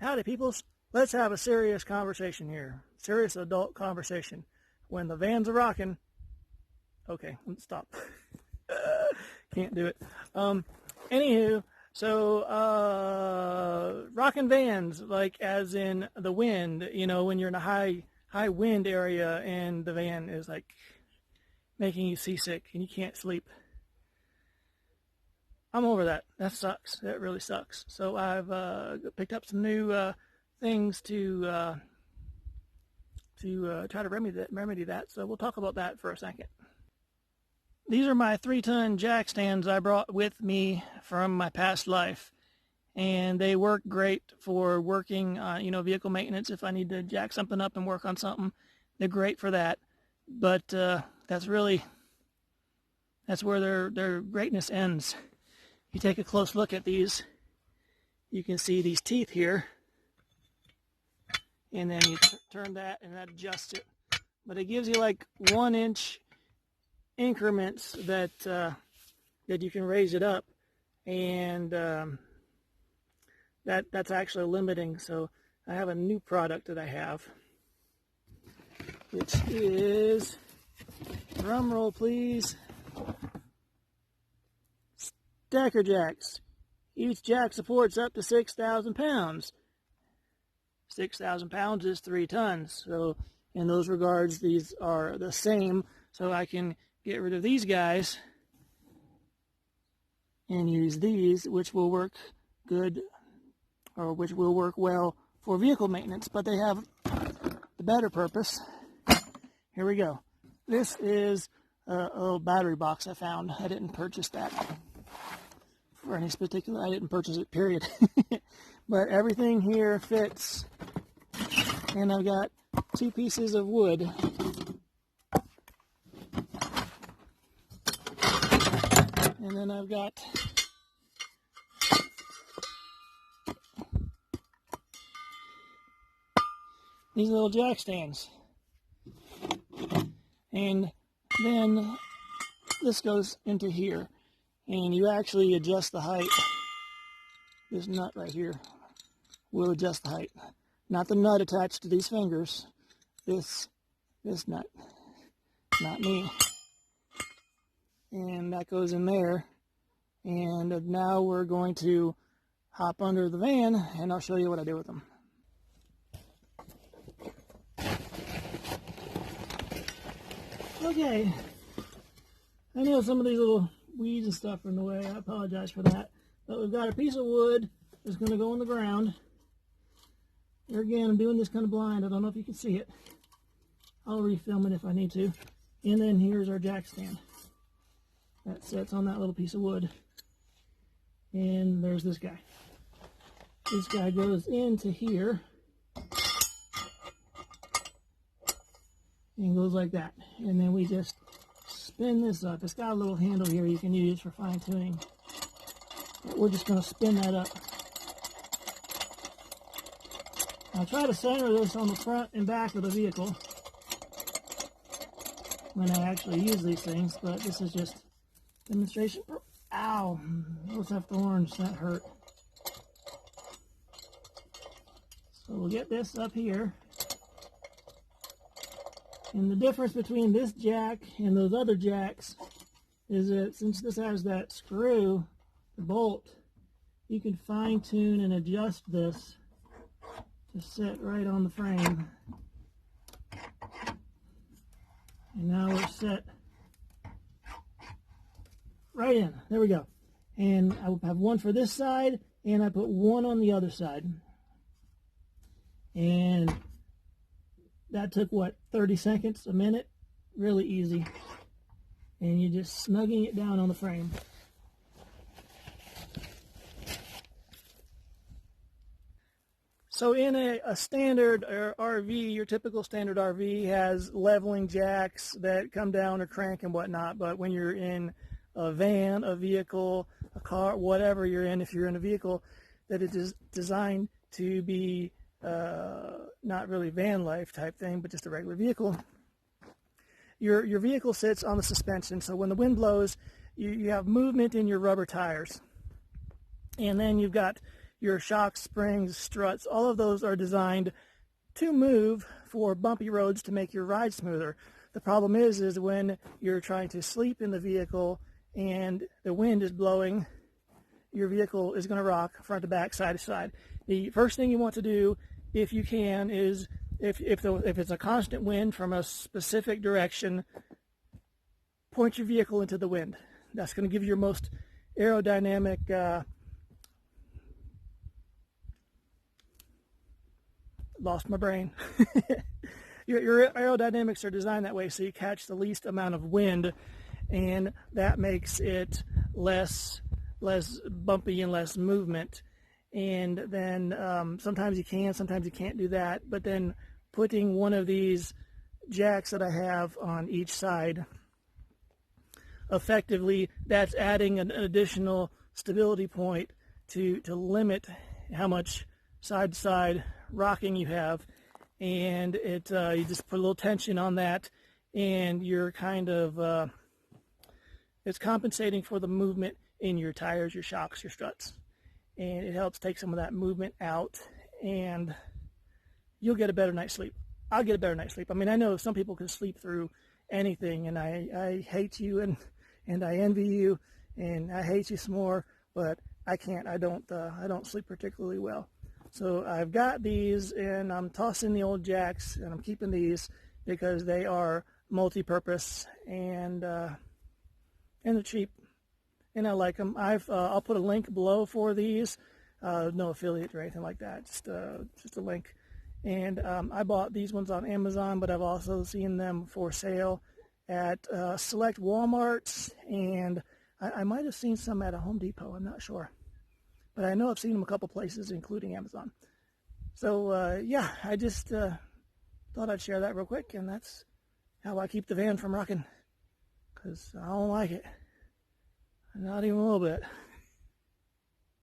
Howdy, peoples. Let's have a serious conversation here. Serious adult conversation. When the van's a rockin'. Okay, stop. Can't do it. Anywho, so rockin' vans, like as in the wind, you know, when you're in a high wind area and the van is like making you seasick and you can't sleep. I'm over that. That sucks. That really sucks. So I've picked up some new things to try to remedy that. So we'll talk about that for a second. These are my 3-ton jack stands I brought with me from my past life, and they work great for working, vehicle maintenance. If I need to jack something up and work on something, they're great for that. But that's where their greatness ends. If you take a close look at these, you can see these teeth here, and then you turn that and that adjusts it. But it gives you like 1-inch increments that you can raise it up, and that's actually limiting. So I have a new product that I have, which is, drum roll please, stacker jacks. Each jack supports up to 6,000 pounds. 6,000 pounds is 3 tons. So in those regards, these are the same. So I can get rid of these guys and use these, which will work good, or which will work well for vehicle maintenance, but they have the better purpose. Here we go. This is a little battery box I found. I didn't purchase that for any particular, I didn't purchase it, period. But everything here fits, and I've got 2 pieces of wood. And then I've got these little jack stands. And then this goes into here. And you actually adjust the height. This nut right here will adjust the height. Not the nut attached to these fingers. This nut. Not me. And that goes in there, and now we're going to hop under the van, and I'll show you what I do with them. Okay, I know some of these little weeds and stuff are in the way. I apologize for that, but we've got a piece of wood that's going to go on the ground. Here again, I'm doing this kind of blind. I don't know if you can see it. I'll refilm it if I need to. And then here's our jack stand. That sits on that little piece of wood. And there's this guy. This guy goes into here and goes like that. And then we just spin this up. It's got a little handle here you can use for fine tuning. But we're just going to spin that up. I'll try to center this on the front and back of the vehicle when I actually use these things, but this is just demonstration. Ow, those have thorns, that hurt. So we'll get this up here. And the difference between this jack and those other jacks is that since this has that screw, the bolt, you can fine tune and adjust this to sit right on the frame. And now we're set right in. There we go. And I have one for this side, and I put one on the other side. And that took, what, 30 seconds, a minute? Really easy. And you're just snugging it down on the frame. So in a standard RV, your typical standard RV has leveling jacks that come down or crank and whatnot, but when you're in a van, a vehicle, a car, whatever you're in, if you're in a vehicle that is designed to be not really van life type thing, but just a regular vehicle, your vehicle sits on the suspension. So when the wind blows, you have movement in your rubber tires. And then you've got your shocks, springs, struts, all of those are designed to move for bumpy roads to make your ride smoother. The problem is when you're trying to sleep in the vehicle and the wind is blowing, your vehicle is going to rock front to back, side to side. The first thing you want to do, if you can, is if it's a constant wind from a specific direction, point your vehicle into the wind. That's going to give you your most aerodynamic, lost my brain. Your aerodynamics are designed that way so you catch the least amount of wind, and that makes it less bumpy and less movement. And then sometimes you can, sometimes you can't do that, but then putting one of these jacks that I have on each side, effectively that's adding an additional stability point to limit how much side to side rocking you have. And it you just put a little tension on that, and you're kind of it's compensating for the movement in your tires, your shocks, your struts, and it helps take some of that movement out, and you'll get a better night's sleep. I'll get a better night's sleep. I mean, I know some people can sleep through anything, and I hate you, and I envy you, and I hate you some more, but I can't. I don't sleep particularly well. So I've got these, and I'm tossing the old jacks, and I'm keeping these because they are multi-purpose, and they're cheap, and I like them. I'll put a link below for these. No affiliate or anything like that. Just a link. And I bought these ones on Amazon, but I've also seen them for sale at select Walmarts, and I might have seen some at a Home Depot. I'm not sure. But I know I've seen them a couple places, including Amazon. So, yeah, I just thought I'd share that real quick, and that's how I keep the van from rocking, because I don't like it. Not even a little bit.